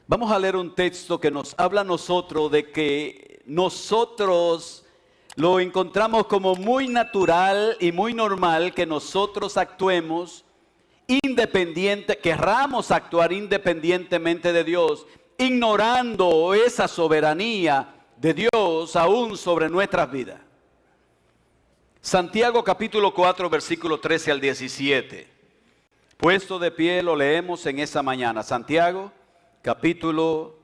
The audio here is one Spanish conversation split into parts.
Vamos a leer un texto que nos habla a nosotros de que nosotros lo encontramos como muy natural y muy normal que nosotros actuemos querramos actuar independientemente de Dios, ignorando esa soberanía de Dios aún sobre nuestras vidas. Santiago capítulo 4, versículo 13 al 17. Puesto de pie lo leemos en esa mañana. Santiago capítulo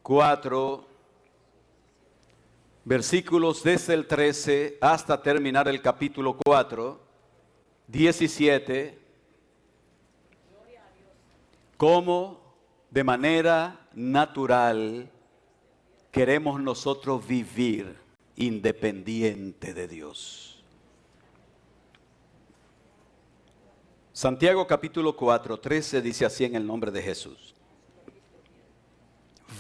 4, versículos desde el 13 hasta terminar el capítulo 4, 17. Cómo de manera natural queremos nosotros vivir independiente de Dios. Santiago capítulo 4, 13 dice así en el nombre de Jesús.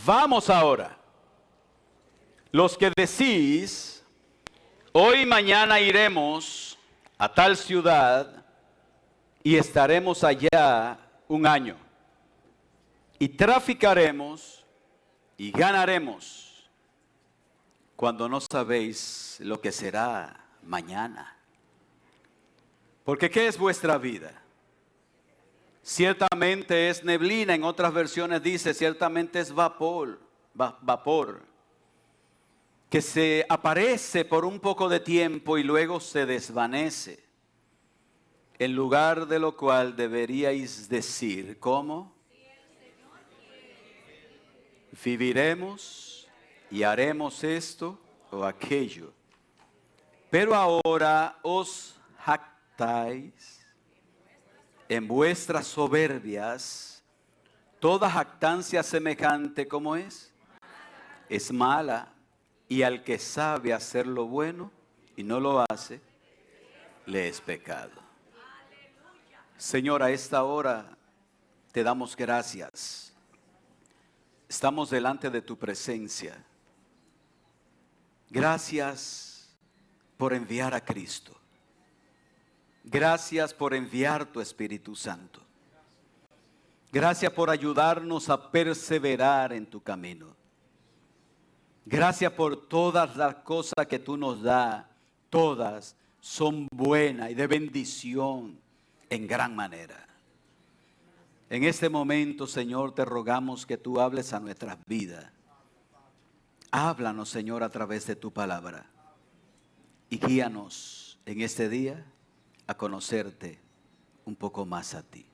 Vamos ahora, los que decís, hoy y mañana iremos a tal ciudad y estaremos allá un año. Y traficaremos y ganaremos cuando no sabéis lo que será mañana. Porque ¿qué es vuestra vida? Ciertamente es neblina, en otras versiones dice, ciertamente es vapor, que se aparece por un poco de tiempo y luego se desvanece. En lugar de lo cual deberíais decir, ¿cómo? Viviremos y haremos esto o aquello. Pero ahora os jactáis en vuestras soberbias. Toda jactancia semejante, ¿cómo es? Es mala. Y al que sabe hacer lo bueno y no lo hace, le es pecado. Señor, a esta hora te damos gracias. Estamos delante de tu presencia. Gracias por enviar a Cristo. Gracias por enviar tu Espíritu Santo. Gracias por ayudarnos a perseverar en tu camino. Gracias por todas las cosas que tú nos das. Todas son buenas y de bendición en gran manera. En este momento, Señor, te rogamos que tú hables a nuestras vidas. Háblanos, Señor, a través de tu palabra. Y guíanos en este día a conocerte un poco más a ti.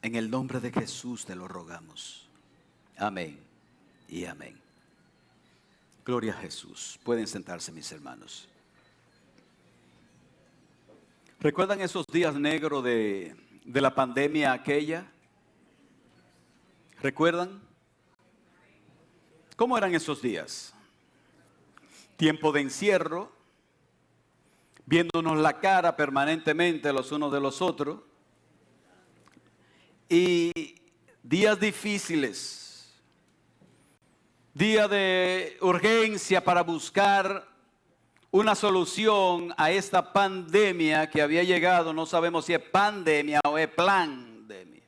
En el nombre de Jesús te lo rogamos. Amén y amén. Gloria a Jesús. Pueden sentarse, mis hermanos. ¿Recuerdan esos días negros de la pandemia aquella? ¿Recuerdan? ¿Cómo eran esos días? Tiempo de encierro, viéndonos la cara permanentemente los unos de los otros, y días difíciles, días de urgencia para buscar una solución a esta pandemia que había llegado. No sabemos si es pandemia o es pandemia.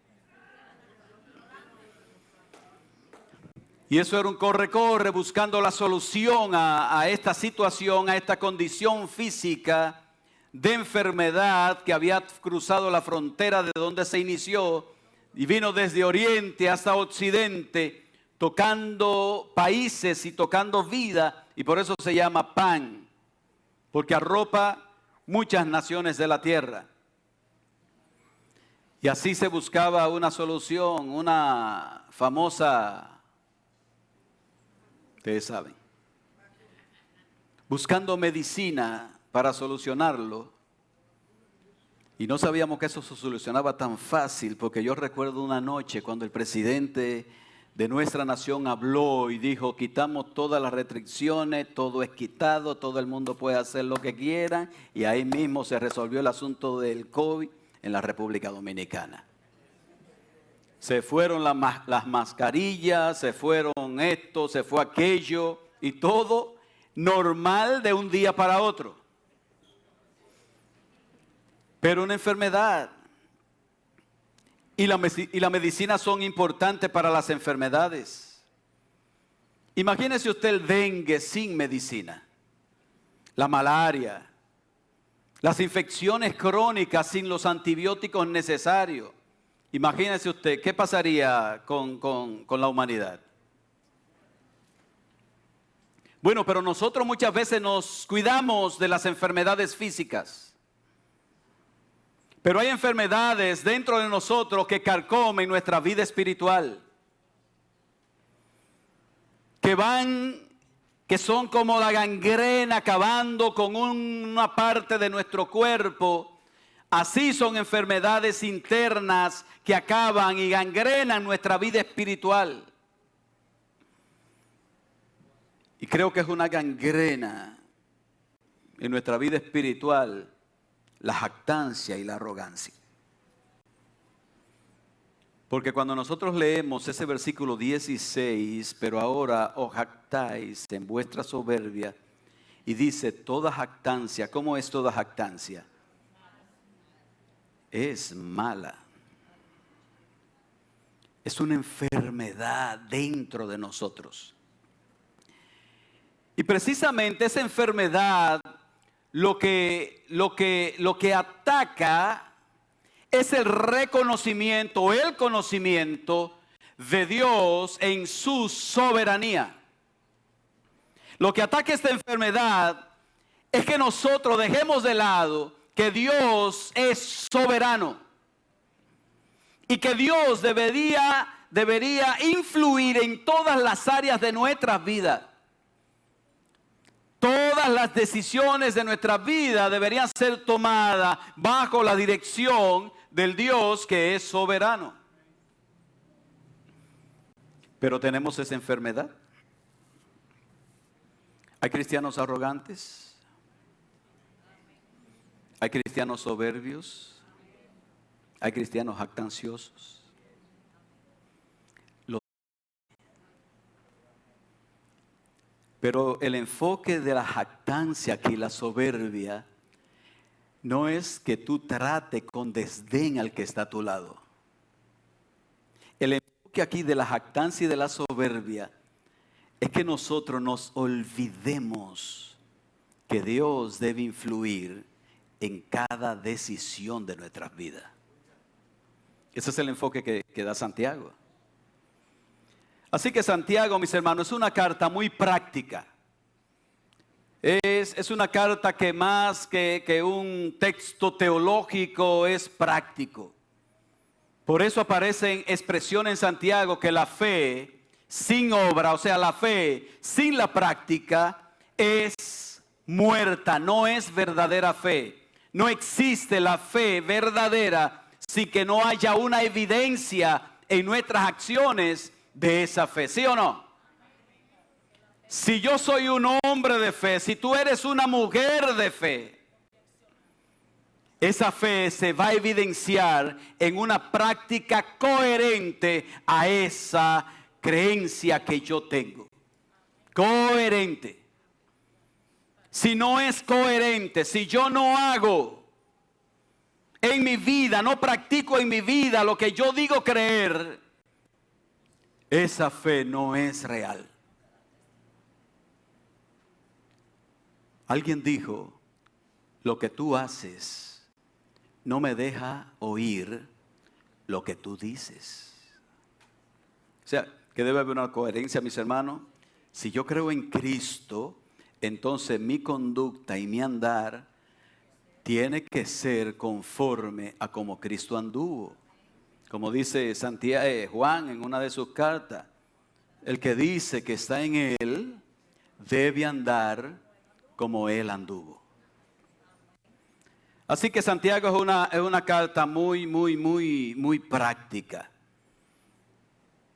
Y eso era un corre-corre buscando la solución a esta situación, a esta condición física de enfermedad que había cruzado la frontera de donde se inició y vino desde Oriente hasta Occidente, tocando países y tocando vida, y por eso se llama pan, porque arropa muchas naciones de la tierra. Y así se buscaba una solución, una famosa, ustedes saben, buscando medicina para solucionarlo. Y no sabíamos que eso se solucionaba tan fácil, porque yo recuerdo una noche cuando el presidente de nuestra nación habló y dijo, quitamos todas las restricciones, todo es quitado, todo el mundo puede hacer lo que quiera, y ahí mismo se resolvió el asunto del COVID en la República Dominicana. Se fueron las mascarillas, se fueron esto, se fue aquello, y todo normal de un día para otro. Pero una enfermedad y la medicina son importantes para las enfermedades. Imagínese usted el dengue sin medicina, la malaria, las infecciones crónicas sin los antibióticos necesarios. Imagínese usted, ¿qué pasaría con la humanidad? Bueno, pero nosotros muchas veces nos cuidamos de las enfermedades físicas. Pero hay enfermedades dentro de nosotros que carcomen nuestra vida espiritual. Que son como la gangrena acabando con una parte de nuestro cuerpo. Así son enfermedades internas que acaban y gangrenan nuestra vida espiritual. Y creo que es una gangrena en nuestra vida espiritual la jactancia y la arrogancia. Porque cuando nosotros leemos ese versículo 16, pero ahora os jactáis en vuestra soberbia, y dice toda jactancia, ¿cómo es toda jactancia? Es mala. Es una enfermedad dentro de nosotros. Y precisamente esa enfermedad lo que ataca es el reconocimiento, el conocimiento de Dios en su soberanía. Lo que ataca esta enfermedad es que nosotros dejemos de lado que Dios es soberano y que Dios debería influir en todas las áreas de nuestras vidas. Todas las decisiones de nuestra vida deberían ser tomadas bajo la dirección del Dios que es soberano. Pero tenemos esa enfermedad. Hay cristianos arrogantes. Hay cristianos soberbios. Hay cristianos jactanciosos. Pero el enfoque de la jactancia aquí, la soberbia, no es que tú trate con desdén al que está a tu lado. El enfoque aquí de la jactancia y de la soberbia es que nosotros nos olvidemos que Dios debe influir en cada decisión de nuestras vidas. Ese es el enfoque que da Santiago. Así que Santiago, mis hermanos, es una carta muy práctica. Es una carta que más que un texto teológico es práctico. Por eso aparecen expresiones en Santiago que la fe sin obra, o sea, la fe sin la práctica es muerta, no es verdadera fe. No existe la fe verdadera sin que no haya una evidencia en nuestras acciones de esa fe, ¿sí o no? Si yo soy un hombre de fe, si tú eres una mujer de fe, esa fe se va a evidenciar en una práctica coherente a esa creencia que yo tengo. Coherente. Si no es coherente, si yo no hago en mi vida, no practico en mi vida lo que yo digo creer, esa fe no es real. Alguien dijo, lo que tú haces no me deja oír lo que tú dices. O sea, que debe haber una coherencia, mis hermanos. Si yo creo en Cristo, entonces mi conducta y mi andar tiene que ser conforme a como Cristo anduvo. Como dice Juan en una de sus cartas, el que dice que está en Él debe andar como Él anduvo. Así que Santiago es una carta muy práctica.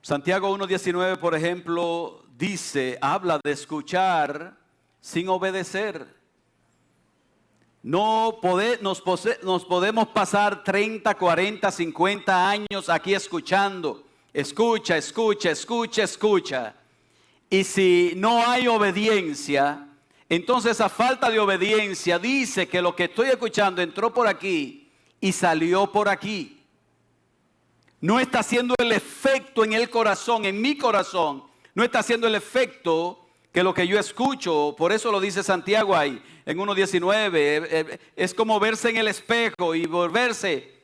Santiago 1:19, por ejemplo, habla de escuchar sin obedecer. Nos podemos pasar 30, 40, 50 años aquí escuchando. Escucha. Y si no hay obediencia, entonces a falta de obediencia dice que lo que estoy escuchando entró por aquí y salió por aquí. no está haciendo el efecto en el corazón, en mi corazón, no está haciendo el efecto que lo que yo escucho. Por eso lo dice Santiago ahí en 1:19, es como verse en el espejo y volverse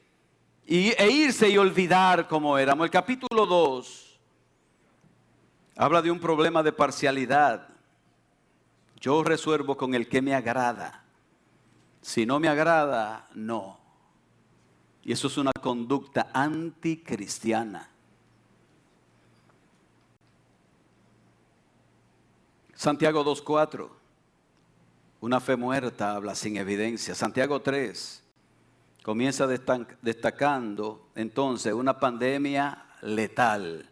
e irse y olvidar cómo éramos. El capítulo 2 habla de un problema de parcialidad. Yo resuelvo con el que me agrada. Si no me agrada, no. Y eso es una conducta anticristiana. Santiago 2:4, una fe muerta habla sin evidencia. Santiago 3 comienza destacando entonces una pandemia letal,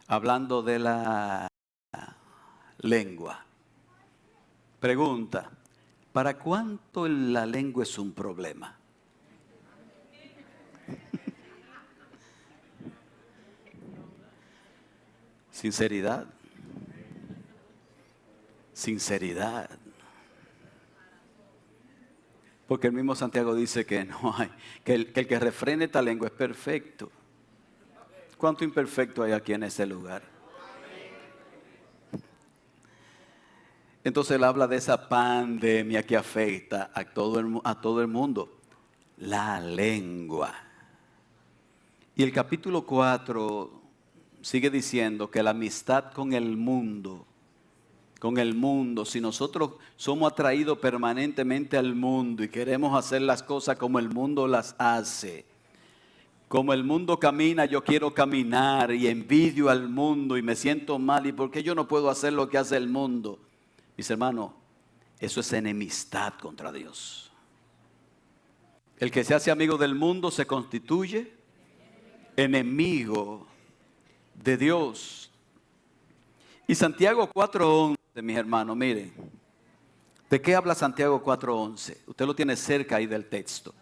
hablando de la lengua. Pregunta, ¿para cuánto la lengua es un problema? Sinceridad. Sinceridad. Porque el mismo Santiago dice que no hay, que el que refrene esta lengua es perfecto. ¿Cuánto imperfecto hay aquí en este lugar? Entonces él habla de esa pandemia que afecta a todo el mundo. La lengua. Y el capítulo 4 sigue diciendo que la amistad con el mundo, si nosotros somos atraídos permanentemente al mundo y queremos hacer las cosas como el mundo las hace, como el mundo camina, yo quiero caminar y envidio al mundo y me siento mal, ¿y por qué yo no puedo hacer lo que hace el mundo? Mis hermanos, eso es enemistad contra Dios. El que se hace amigo del mundo se constituye enemigo de Dios. Y Santiago 4:11, mis hermanos, miren, ¿de qué habla Santiago 4:11? Usted lo tiene cerca ahí del texto.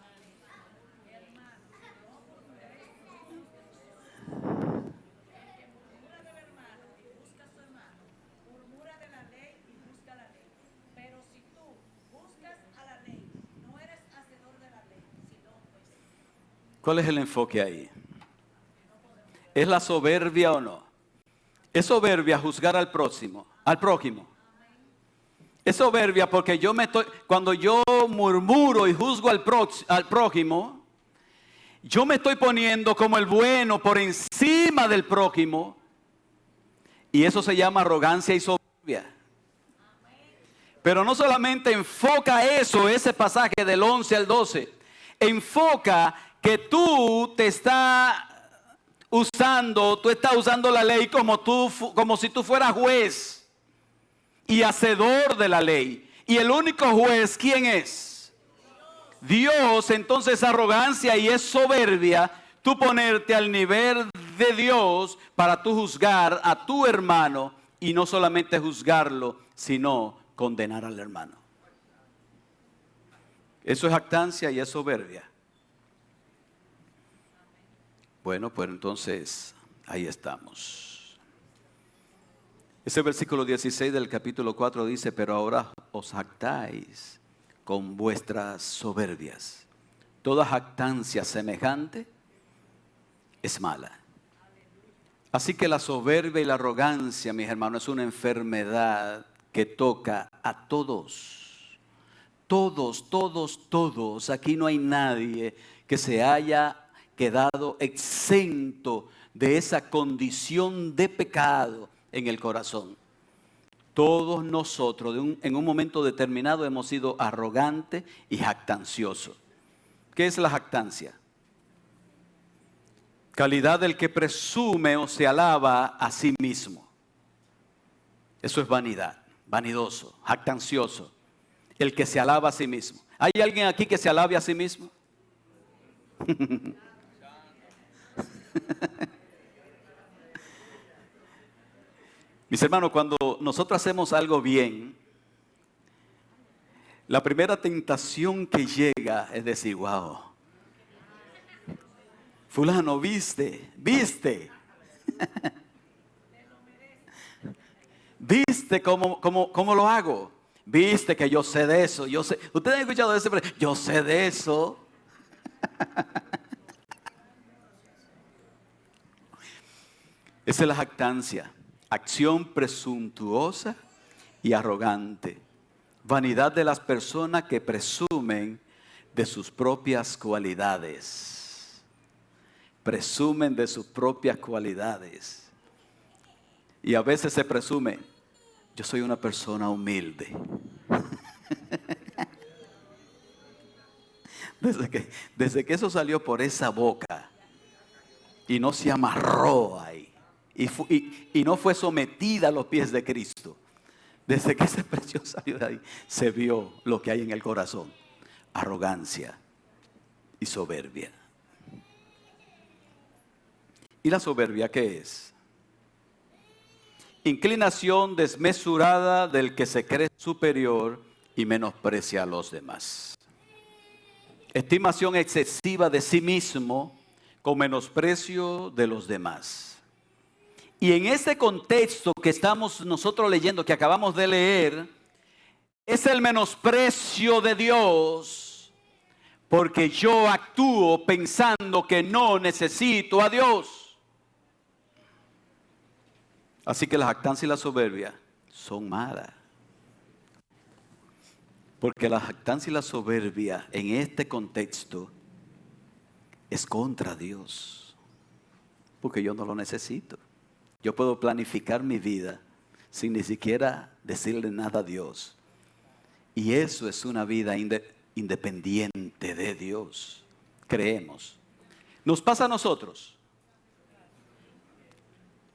¿Cuál es el enfoque ahí? ¿Es la soberbia o no? Es soberbia juzgar al prójimo. Es soberbia porque cuando yo murmuro y juzgo al prójimo, yo me estoy poniendo como el bueno por encima del prójimo. Y eso se llama arrogancia y soberbia. Pero no solamente enfoca eso, ese pasaje del 11 al 12. Enfoca que tú estás usando la ley como si tú fueras juez y hacedor de la ley. Y el único juez, ¿quién es? Dios. Entonces es arrogancia y es soberbia tú ponerte al nivel de Dios para tú juzgar a tu hermano y no solamente juzgarlo, sino condenar al hermano. Eso es jactancia y es soberbia. Bueno, pues entonces ahí estamos. Ese versículo 16 del capítulo 4 dice: pero ahora os jactáis con vuestras soberbias. Toda jactancia semejante es mala. Así que la soberbia y la arrogancia, mis hermanos, es una enfermedad que toca a todos. Todos. Aquí no hay nadie que se haya quedado exento de esa condición de pecado en el corazón. Todos nosotros en un momento determinado hemos sido arrogantes y jactanciosos. ¿Qué es la jactancia? Calidad del que presume o se alaba a sí mismo. Eso es vanidad, vanidoso, jactancioso. El que se alaba a sí mismo. ¿Hay alguien aquí que se alabe a sí mismo? Mis hermanos, cuando nosotros hacemos algo bien, la primera tentación que llega es decir: wow, fulano, viste, viste cómo lo hago, viste que yo sé de eso, yo sé. Ustedes han escuchado eso, yo sé de eso. Esa es la jactancia. Acción presuntuosa y arrogante. Vanidad de las personas que presumen de sus propias cualidades. Presumen de sus propias cualidades. Y a veces se presume, yo soy una persona humilde. Desde que eso salió por esa boca y no se amarró ahí y no fue sometida a los pies de Cristo. Desde que esa expresión salió de ahí, se vio lo que hay en el corazón. Arrogancia y soberbia. ¿Y la soberbia qué es? Inclinación desmesurada del que se cree superior y menosprecia a los demás. Estimación excesiva de sí mismo con menosprecio de los demás. Y en este contexto que estamos nosotros leyendo, que acabamos de leer, es el menosprecio de Dios, porque yo actúo pensando que no necesito a Dios. Así que la jactancia y la soberbia son malas. Porque la jactancia y la soberbia en este contexto es contra Dios. Porque yo no lo necesito. Yo puedo planificar mi vida sin ni siquiera decirle nada a Dios. Y eso es una vida independiente de Dios. Creemos. Nos pasa a nosotros.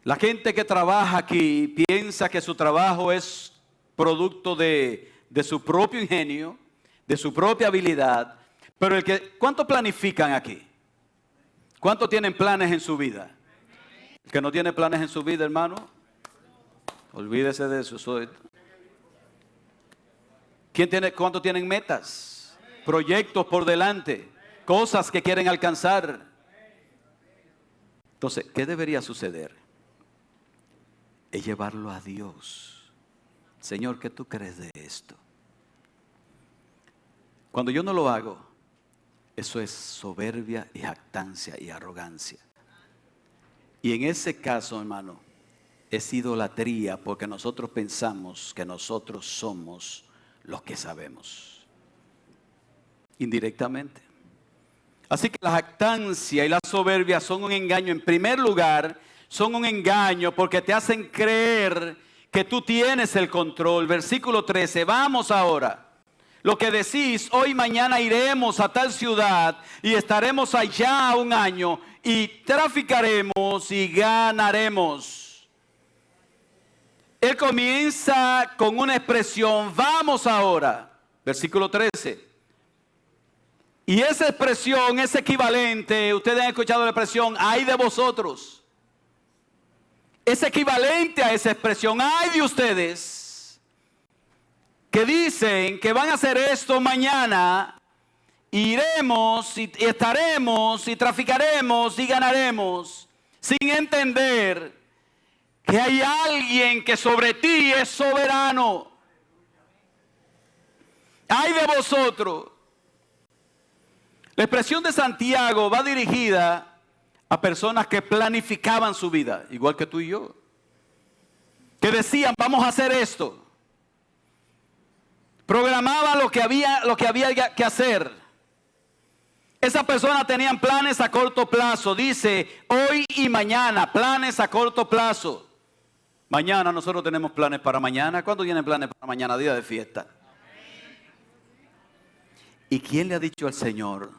La gente que trabaja aquí piensa que su trabajo es producto de su propio ingenio, de su propia habilidad. Pero ¿cuánto planifican aquí? ¿Cuánto tienen planes en su vida? El que no tiene planes en su vida, hermano, olvídese de eso. ¿Cuánto tienen metas? Proyectos por delante, cosas que quieren alcanzar. Entonces, ¿qué debería suceder? Es llevarlo a Dios. Señor, ¿qué tú crees de esto? Cuando yo no lo hago, eso es soberbia y jactancia y arrogancia. Y en ese caso, hermano, es idolatría porque nosotros pensamos que nosotros somos los que sabemos. Indirectamente. Así que la jactancia y la soberbia son un engaño. En primer lugar, son un engaño porque te hacen creer que tú tienes el control. Versículo 13, vamos ahora. Lo que decís, hoy mañana iremos a tal ciudad y estaremos allá un año y traficaremos y ganaremos. Él comienza con una expresión, vamos ahora. Versículo 13. Y esa expresión es equivalente, ustedes han escuchado la expresión, ay de vosotros. Es equivalente a esa expresión, ay de ustedes, que dicen que van a hacer esto mañana, iremos y estaremos y traficaremos y ganaremos, sin entender que hay alguien que sobre ti es soberano. Ay de vosotros. La expresión de Santiago va dirigida a personas que planificaban su vida, igual que tú y yo, que decían, vamos a hacer esto. Programaba lo que había que hacer. Esas personas tenían planes a corto plazo. Dice, hoy y mañana, planes a corto plazo. Mañana nosotros tenemos planes para mañana. ¿Cuándo tienen planes para mañana? Día de fiesta. ¿Y quién le ha dicho al Señor?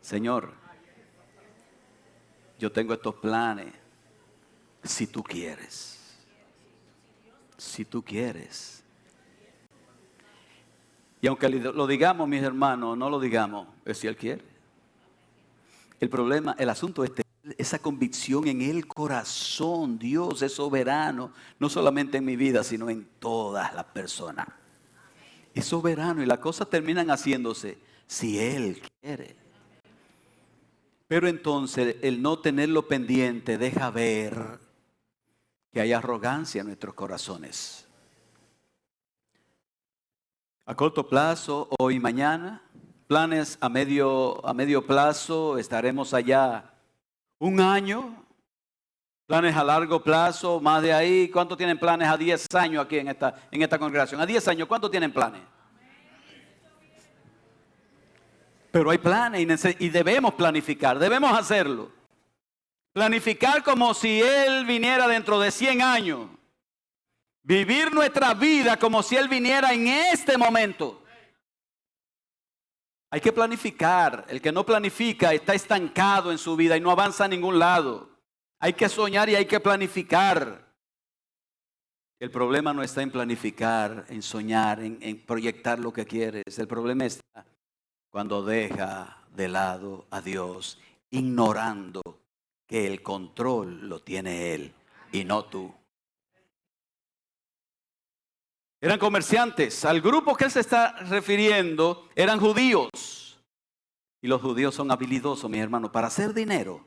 Señor, yo tengo estos planes. Si tú quieres. Si tú quieres. Y aunque lo digamos, mis hermanos, no lo digamos, es si Él quiere. El problema, el asunto es esa convicción en el corazón. Dios es soberano, no solamente en mi vida, sino en todas las personas. Es soberano y las cosas terminan haciéndose si Él quiere. Pero entonces el no tenerlo pendiente deja ver que hay arrogancia en nuestros corazones. A corto plazo, hoy y mañana, planes a medio plazo, estaremos allá un año, Planes a largo plazo, más de ahí. ¿Cuántos tienen planes a 10 años aquí en esta congregación? A 10 años, ¿cuántos tienen planes? Pero hay planes y debemos planificar, debemos hacerlo. Planificar como si Él viniera dentro de 100 años. Vivir nuestra vida como si Él viniera en este momento. Hay que planificar. El que no planifica está estancado en su vida y no avanza a ningún lado. Hay que soñar y hay que planificar. El problema no está en planificar, en soñar, en proyectar lo que quieres. El problema está cuando deja de lado a Dios, ignorando que el control lo tiene Él y no tú. Eran comerciantes. Al grupo que él se está refiriendo eran judíos. Y los judíos son habilidosos, mis hermanos, para hacer dinero.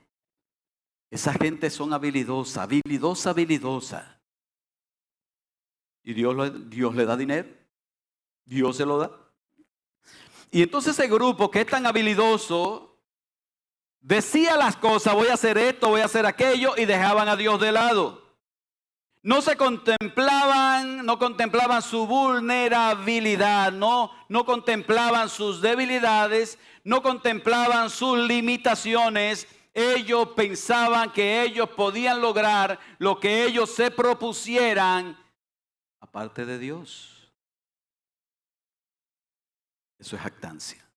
Esa gente son habilidosa. Y Dios le da dinero. Dios se lo da. Y entonces ese grupo que es tan habilidoso decía las cosas, voy a hacer esto, voy a hacer aquello, y dejaban a Dios de lado. No contemplaban su vulnerabilidad, no contemplaban sus debilidades, no contemplaban sus limitaciones. Ellos pensaban que ellos podían lograr lo que ellos se propusieran aparte de Dios. Eso es jactancia.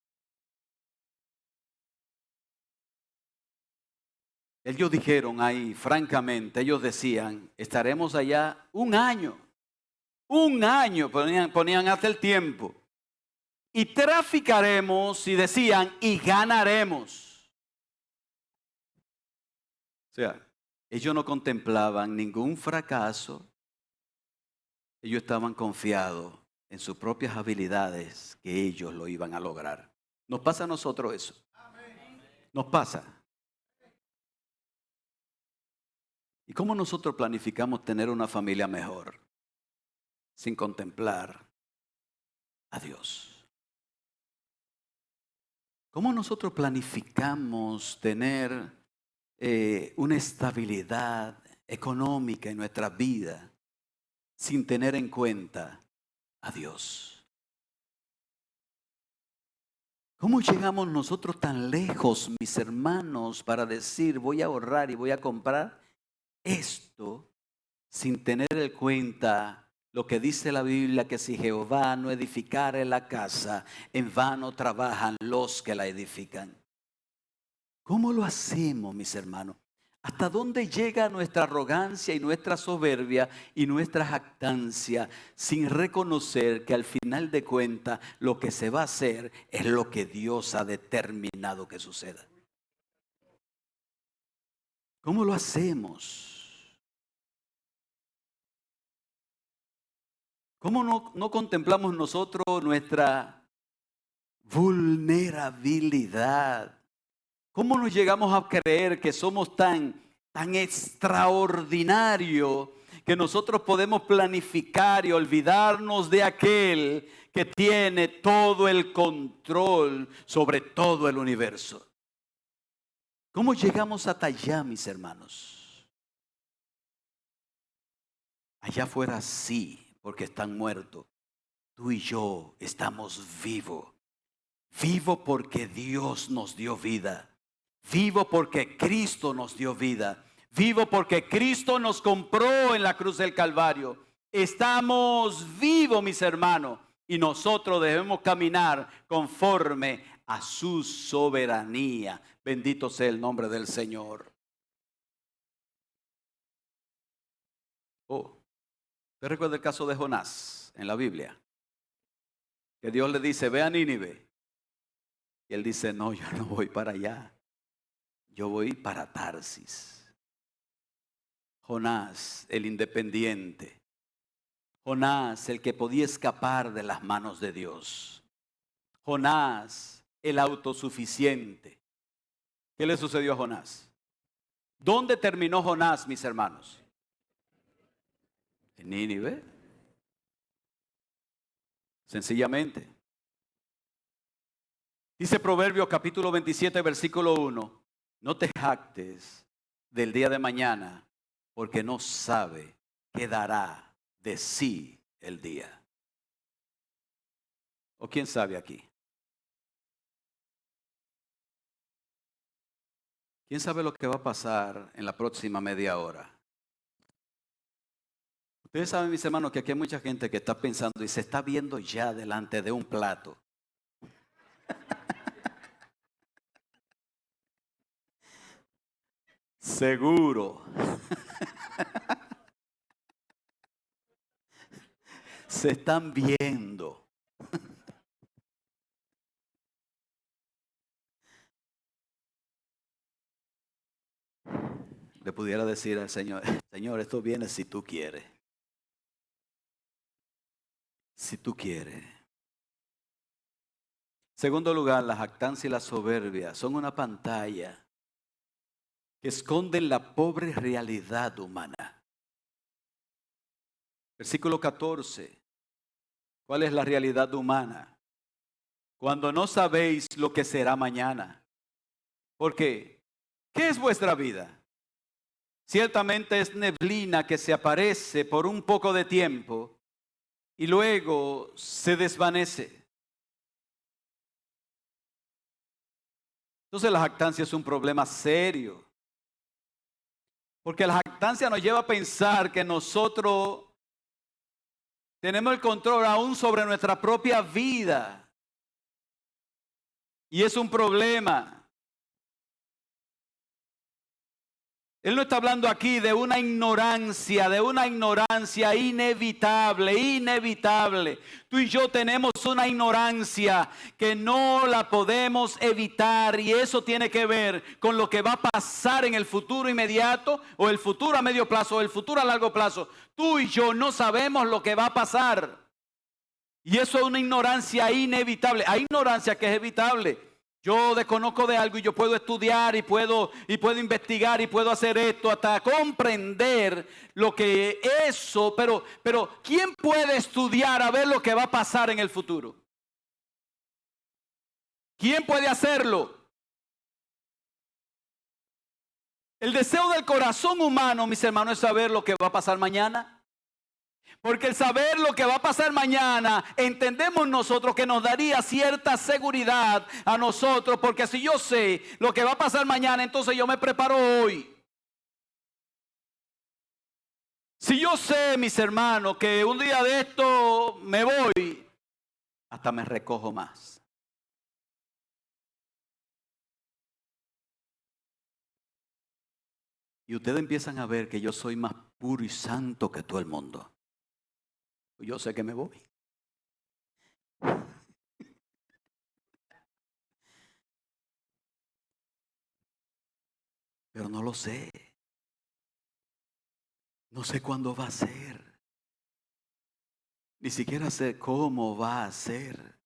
Ellos dijeron ahí, francamente, ellos decían, estaremos allá un año, ponían hasta el tiempo, y traficaremos, y decían, y ganaremos. O sea, ellos no contemplaban ningún fracaso, ellos estaban confiados en sus propias habilidades, que ellos lo iban a lograr. Nos pasa a nosotros eso. Nos pasa. ¿Y cómo nosotros planificamos tener una familia mejor sin contemplar a Dios? ¿Cómo nosotros planificamos tener una estabilidad económica en nuestra vida sin tener en cuenta a Dios? ¿Cómo llegamos nosotros tan lejos, mis hermanos, para decir voy a ahorrar y voy a comprar esto sin tener en cuenta lo que dice la Biblia, que si Jehová no edificare la casa, en vano trabajan los que la edifican? ¿Cómo lo hacemos, mis hermanos? ¿Hasta dónde llega nuestra arrogancia y nuestra soberbia y nuestra jactancia sin reconocer que al final de cuentas lo que se va a hacer es lo que Dios ha determinado que suceda? ¿Cómo lo hacemos? ¿Cómo no contemplamos nosotros nuestra vulnerabilidad? ¿Cómo nos llegamos a creer que somos tan extraordinarios que nosotros podemos planificar y olvidarnos de aquel que tiene todo el control sobre todo el universo? ¿Cómo llegamos hasta allá, mis hermanos? Allá afuera sí, porque están muertos. Tú y yo estamos vivos. Vivo porque Dios nos dio vida. Vivo porque Cristo nos dio vida. Vivo porque Cristo nos compró en la cruz del Calvario. Estamos vivos, mis hermanos, y nosotros debemos caminar conforme a su soberanía. Bendito sea el nombre del Señor. ¿Usted recuerda el caso de Jonás en la Biblia? Que Dios le dice, ve a Nínive. Y él dice, no, yo no voy para allá. Yo voy para Tarsis. Jonás, el independiente. Jonás, el que podía escapar de las manos de Dios. Jonás, el autosuficiente. ¿Qué le sucedió a Jonás? ¿Dónde terminó Jonás, mis hermanos? En Nínive. Sencillamente. Dice Proverbios capítulo 27, versículo 1. No te jactes del día de mañana, porque no sabe qué dará de sí el día. ¿O quién sabe aquí? ¿Quién sabe lo que va a pasar en la próxima media hora? Ustedes saben, mis hermanos, que aquí hay mucha gente que está pensando y se está viendo ya delante de un plato. Seguro. Se están viendo. Le pudiera decir al Señor, Señor, esto viene si tú quieres. Si tú quieres. Segundo lugar, la jactancia y la soberbia son una pantalla que esconden la pobre realidad humana. Versículo 14. ¿Cuál es la realidad humana? Cuando no sabéis lo que será mañana. ¿Por qué? ¿Qué es vuestra vida? Ciertamente es neblina que se aparece por un poco de tiempo y luego se desvanece. Entonces la jactancia es un problema serio. Porque la jactancia nos lleva a pensar que nosotros tenemos el control aún sobre nuestra propia vida. Y es un problema. Él no está hablando aquí de una ignorancia inevitable, inevitable. Tú y yo tenemos una ignorancia que no la podemos evitar y eso tiene que ver con lo que va a pasar en el futuro inmediato o el futuro a medio plazo o el futuro a largo plazo. Tú y yo no sabemos lo que va a pasar. Y eso es una ignorancia inevitable. Hay ignorancia que es evitable. Yo desconozco de algo y yo puedo estudiar y puedo investigar y puedo hacer esto hasta comprender lo que eso, pero ¿quién puede estudiar a ver lo que va a pasar en el futuro? ¿Quién puede hacerlo? El deseo del corazón humano, mis hermanos, es saber lo que va a pasar mañana. Porque el saber lo que va a pasar mañana, entendemos nosotros que nos daría cierta seguridad a nosotros. Porque si yo sé lo que va a pasar mañana, entonces yo me preparo hoy. Si yo sé, mis hermanos, que un día de esto me voy, hasta me recojo más. Y ustedes empiezan a ver que yo soy más puro y santo que todo el mundo. Yo sé que me voy. Pero no lo sé. No sé cuándo va a ser. Ni siquiera sé cómo va a ser.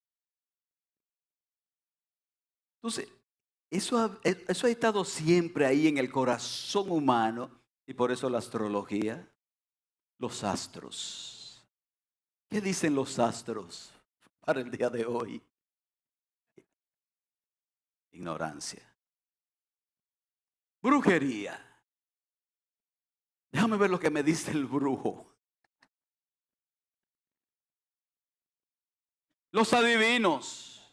Entonces, eso ha estado siempre ahí en el corazón humano. Y por eso la astrología, los astros. ¿Qué dicen los astros para el día de hoy? Ignorancia. Brujería. Déjame ver lo que me dice el brujo. Los adivinos.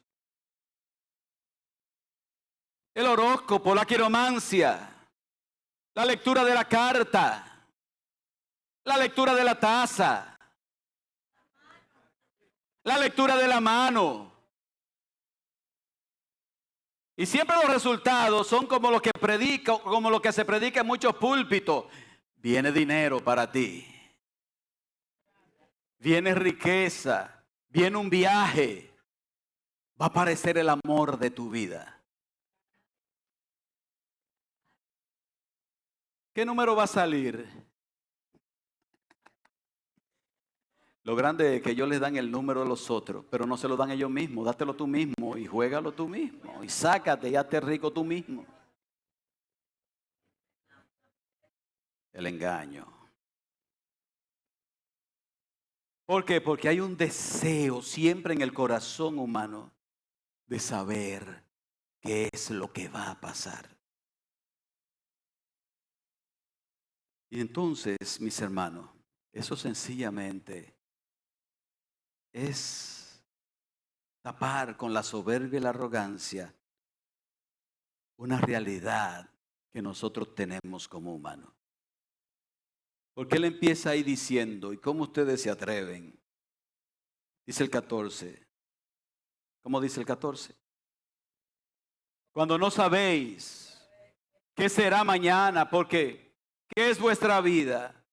El horóscopo, la quiromancia. La lectura de la carta. La lectura de la taza. La lectura de la mano. Y siempre los resultados son como lo que predica, como lo que se predica en muchos púlpitos. Viene dinero para ti. Viene riqueza. Viene un viaje. Va a aparecer el amor de tu vida. ¿Qué número va a salir? Lo grande es que ellos les dan el número a los otros, pero no se lo dan ellos mismos. Dátelo tú mismo y juégalo tú mismo. Y sácate y hazte rico tú mismo. El engaño. ¿Por qué? Porque hay un deseo siempre en el corazón humano de saber qué es lo que va a pasar. Y entonces, mis hermanos, eso sencillamente es tapar con la soberbia y la arrogancia una realidad que nosotros tenemos como humanos. Porque él empieza ahí diciendo, ¿y cómo ustedes se atreven? Dice el 14. ¿Cómo dice el 14? Cuando no sabéis qué será mañana, porque ¿qué es vuestra vida?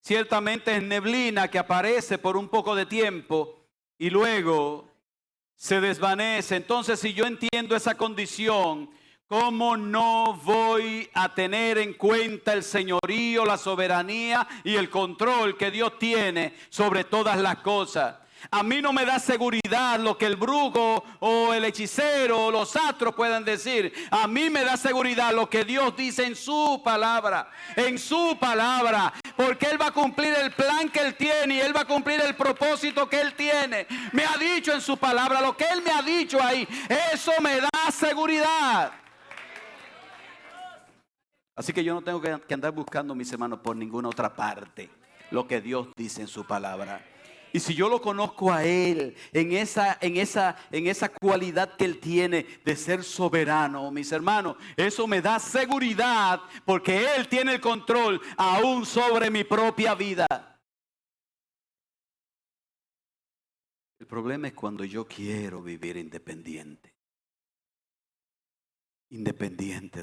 Ciertamente es neblina que aparece por un poco de tiempo y luego se desvanece. Entonces, si yo entiendo esa condición, ¿cómo no voy a tener en cuenta el señorío, la soberanía y el control que Dios tiene sobre todas las cosas? A mí no me da seguridad lo que el brujo o el hechicero o los astros puedan decir. A mí me da seguridad lo que Dios dice en su palabra. En su palabra. Porque Él va a cumplir el plan que Él tiene y Él va a cumplir el propósito que Él tiene. Me ha dicho en su palabra, lo que Él me ha dicho ahí, eso me da seguridad. Así que yo no tengo que andar buscando, mis hermanos, por ninguna otra parte lo que Dios dice en su palabra. Y si yo lo conozco a Él en esa cualidad que Él tiene de ser soberano, mis hermanos, eso me da seguridad porque Él tiene el control aún sobre mi propia vida. El problema es cuando yo quiero vivir independiente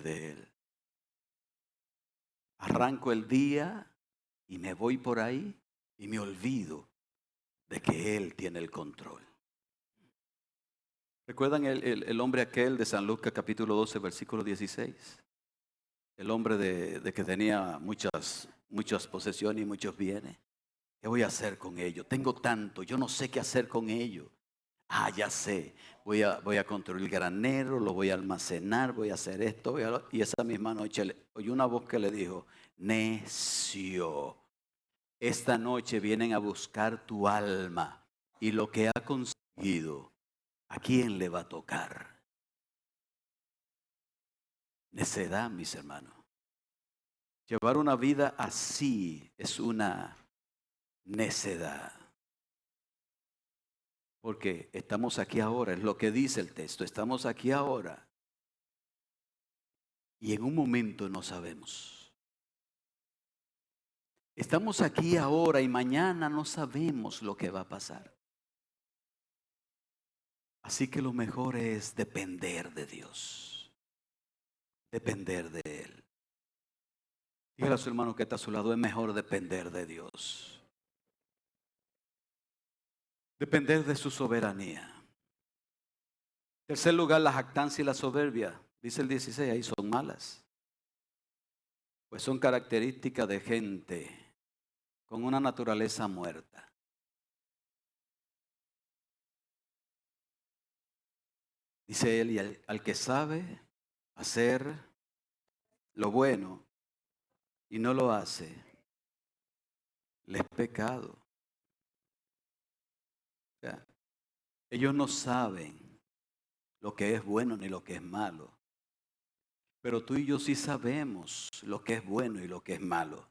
de Él. Arranco el día y me voy por ahí y me olvido de que Él tiene el control. ¿Recuerdan el hombre aquel de San Lucas capítulo 12 versículo 16? El hombre de que tenía muchas posesiones y muchos bienes. ¿Qué voy a hacer con ellos? Tengo tanto, yo no sé qué hacer con ellos. Ah, ya sé, voy a construir granero, lo voy a almacenar, voy a hacer esto. Y esa misma noche oyó una voz que le dijo, necio, esta noche vienen a buscar tu alma y lo que ha conseguido, ¿a quién le va a tocar? Necedad, mis hermanos. Llevar una vida así es una necedad. Porque estamos aquí ahora, es lo que dice el texto, estamos aquí ahora. Y en un momento no sabemos. Estamos aquí ahora y mañana no sabemos lo que va a pasar. Así que lo mejor es depender de Dios. Depender de Él. Dígale a su hermano que está a su lado, es mejor depender de Dios. Depender de su soberanía. En tercer lugar, la jactancia y la soberbia. Dice el 16, ahí son malas. Pues son características de gente con una naturaleza muerta. Dice él, y al que sabe hacer lo bueno y no lo hace, le es pecado. O sea, ellos no saben lo que es bueno ni lo que es malo. Pero tú y yo sí sabemos lo que es bueno y lo que es malo.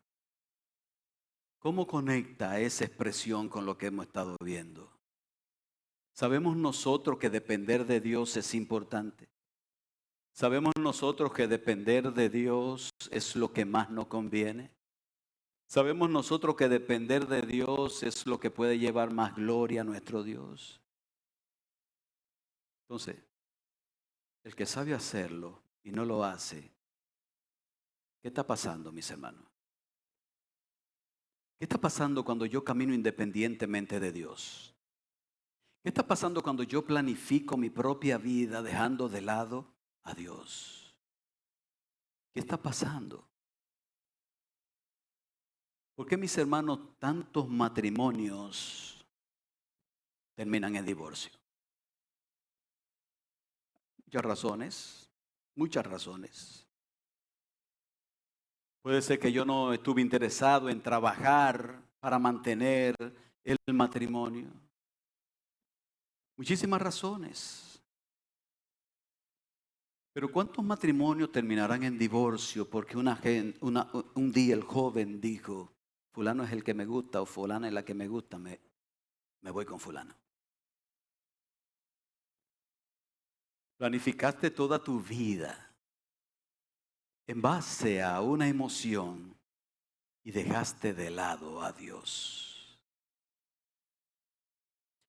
¿Cómo conecta esa expresión con lo que hemos estado viendo? ¿Sabemos nosotros que depender de Dios es importante? ¿Sabemos nosotros que depender de Dios es lo que más nos conviene? ¿Sabemos nosotros que depender de Dios es lo que puede llevar más gloria a nuestro Dios? Entonces, el que sabe hacerlo y no lo hace, ¿qué está pasando, mis hermanos? ¿Qué está pasando cuando yo camino independientemente de Dios? ¿Qué está pasando cuando yo planifico mi propia vida dejando de lado a Dios? ¿Qué está pasando? ¿Por qué, mis hermanos, tantos matrimonios terminan en divorcio? Muchas razones, muchas razones. Puede ser que yo no estuve interesado en trabajar para mantener el matrimonio. Muchísimas razones. Pero ¿cuántos matrimonios terminarán en divorcio porque un día el joven dijo, fulano es el que me gusta o fulana es la que me gusta, me voy con fulano? Planificaste toda tu vida en base a una emoción y dejaste de lado a Dios.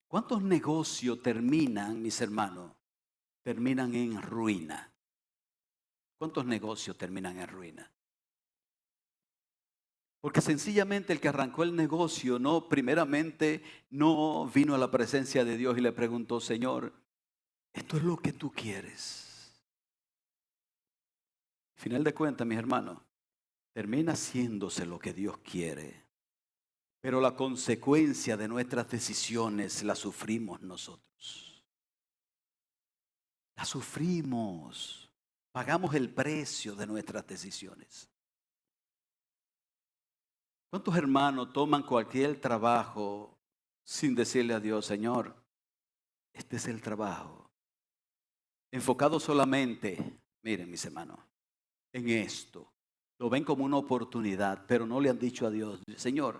¿Cuántos negocios terminan, mis hermanos? Terminan en ruina. ¿Cuántos negocios terminan en ruina? Porque sencillamente el que arrancó el negocio primeramente no vino a la presencia de Dios y le preguntó, Señor, ¿esto es lo que tú quieres? Al final de cuentas, mis hermanos, termina haciéndose lo que Dios quiere. Pero la consecuencia de nuestras decisiones la sufrimos nosotros. La sufrimos. Pagamos el precio de nuestras decisiones. ¿Cuántos hermanos toman cualquier trabajo sin decirle a Dios, Señor, este es el trabajo? Enfocado solamente, miren mis hermanos, en esto. Lo ven como una oportunidad, pero no le han dicho a Dios, Señor,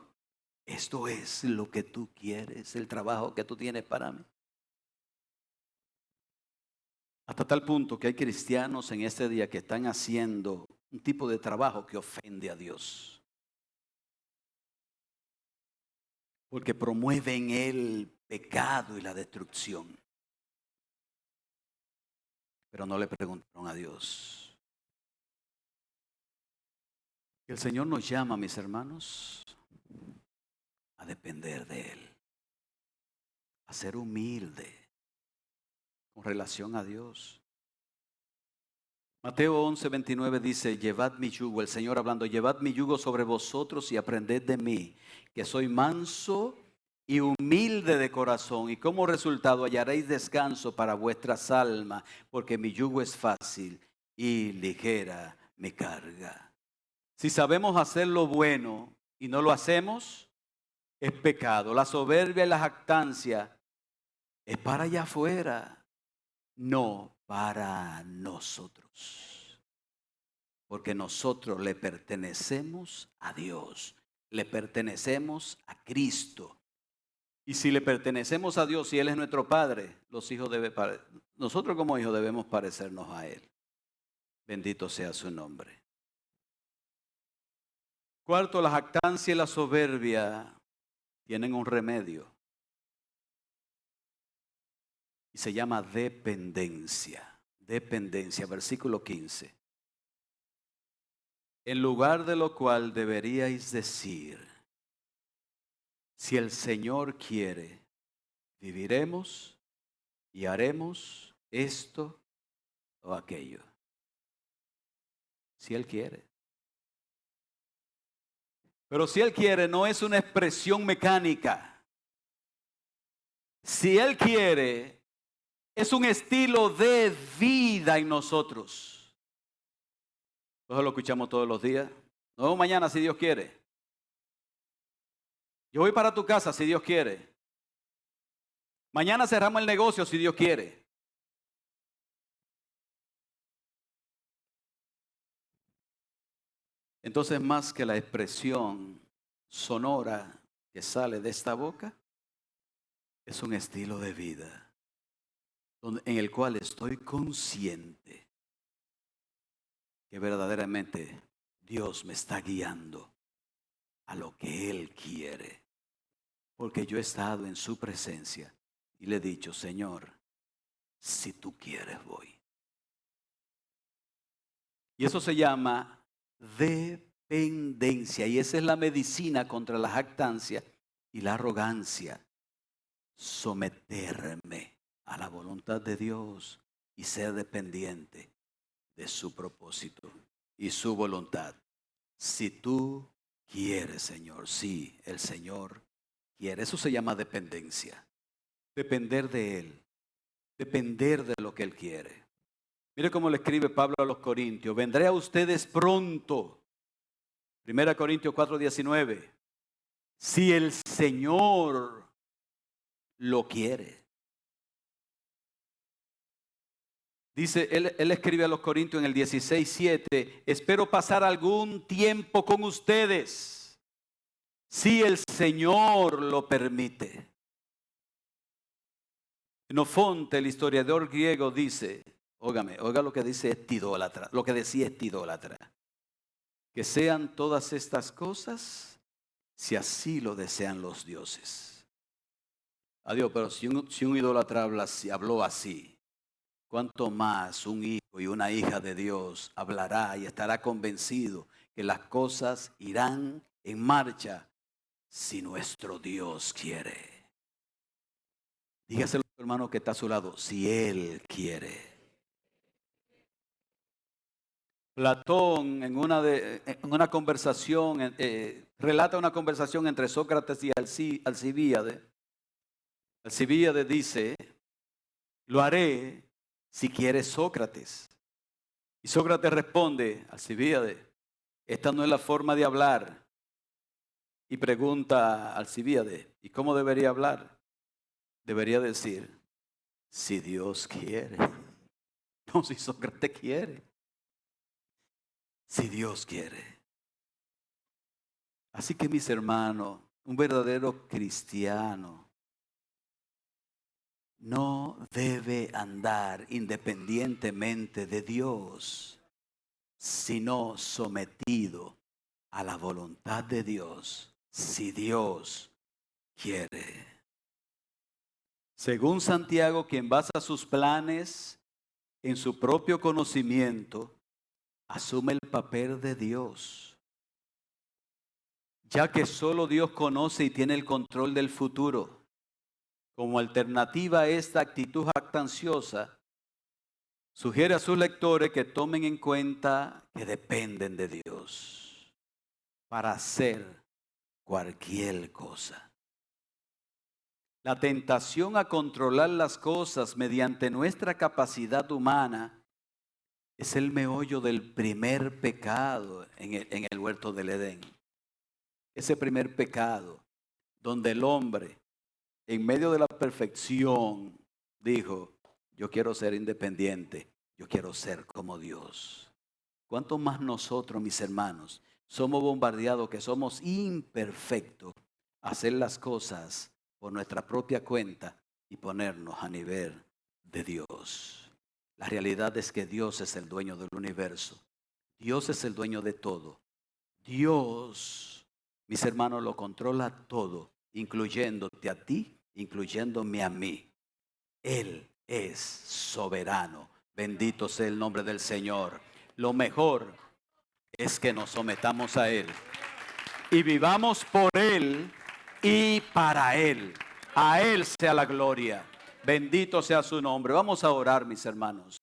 esto es lo que tú quieres, el trabajo que tú tienes para mí. Hasta tal punto que hay cristianos en este día que están haciendo un tipo de trabajo que ofende a Dios. Porque promueven el pecado y la destrucción. Pero no le preguntaron a Dios. El Señor nos llama, mis hermanos, a depender de Él. A ser humilde con relación a Dios. Mateo 11:29 dice, llevad mi yugo, el Señor hablando, llevad mi yugo sobre vosotros y aprended de mí, que soy manso y humilde de corazón, y como resultado hallaréis descanso para vuestras almas, porque mi yugo es fácil y ligera mi carga. Si sabemos hacer lo bueno y no lo hacemos, es pecado. La soberbia y la jactancia es para allá afuera, no para nosotros. Porque nosotros le pertenecemos a Dios, le pertenecemos a Cristo. Y si le pertenecemos a Dios y Él es nuestro Padre, nosotros como hijos debemos parecernos a Él. Bendito sea su nombre. Cuarto, la jactancia y la soberbia tienen un remedio. Y se llama dependencia. Dependencia, versículo 15. En lugar de lo cual deberíais decir, si el Señor quiere, viviremos y haremos esto o aquello. Si Él quiere. Pero si Él quiere no es una expresión mecánica. Si Él quiere es un estilo de vida en nosotros. Eso lo escuchamos todos los días. Nos vemos mañana si Dios quiere. Yo voy para tu casa si Dios quiere. Mañana cerramos el negocio si Dios quiere. Entonces, más que la expresión sonora que sale de esta boca, es un estilo de vida en el cual estoy consciente que verdaderamente Dios me está guiando a lo que Él quiere. Porque yo he estado en su presencia y le he dicho, Señor, si tú quieres voy. Y eso se llama dependencia. Y esa es la medicina contra la jactancia y la arrogancia. Someterme a la voluntad de Dios y ser dependiente de su propósito y su voluntad. Si tú quieres, Señor, sí, el Señor quiere. Eso se llama dependencia. Depender de Él. Depender de lo que Él quiere. Mire cómo le escribe Pablo a los Corintios. Vendré a ustedes pronto. 1 Corintios 4:19. Si el Señor lo quiere. Dice, él escribe a los Corintios en el 16:7, espero pasar algún tiempo con ustedes, si el Señor lo permite. Xenofonte, el historiador griego, dice, oiga lo que dice este idólatra, lo que decía este idólatra, que sean todas estas cosas, si así lo desean los dioses. Adiós, pero si un idólatra habló así, ¿cuánto más un hijo y una hija de Dios hablará y estará convencido que las cosas irán en marcha si nuestro Dios quiere? Dígaselo a su hermano que está a su lado, si Él quiere. Platón en una conversación, relata una conversación entre Sócrates y Alcibíades. Alcibíades dice, lo haré si quieres, Sócrates. Y Sócrates responde, Alcibíades, esta no es la forma de hablar. Y pregunta a Alcibíades, ¿y cómo debería hablar? Debería decir, si Dios quiere. No, si Sócrates quiere. Si Dios quiere. Así que mis hermanos, un verdadero cristiano no debe andar independientemente de Dios, sino sometido a la voluntad de Dios, si Dios quiere. Según Santiago, quien basa sus planes en su propio conocimiento, asume el papel de Dios, ya que solo Dios conoce y tiene el control del futuro. Como alternativa a esta actitud jactanciosa, sugiere a sus lectores que tomen en cuenta que dependen de Dios para hacer cualquier cosa. La tentación a controlar las cosas mediante nuestra capacidad humana es el meollo del primer pecado en el huerto del Edén. Ese primer pecado donde el hombre, en medio de la perfección, dijo, yo quiero ser independiente, yo quiero ser como Dios. ¿Cuánto más nosotros, mis hermanos, somos bombardeados que somos imperfectos a hacer las cosas por nuestra propia cuenta y ponernos a nivel de Dios? La realidad es que Dios es el dueño del universo. Dios es el dueño de todo. Dios, mis hermanos, lo controla todo, incluyéndote a ti, incluyéndome a mí. Él es soberano. Bendito sea el nombre del Señor. Lo mejor es que nos sometamos a Él y vivamos por Él y para Él. A Él sea la gloria. Bendito sea su nombre. Vamos a orar, mis hermanos.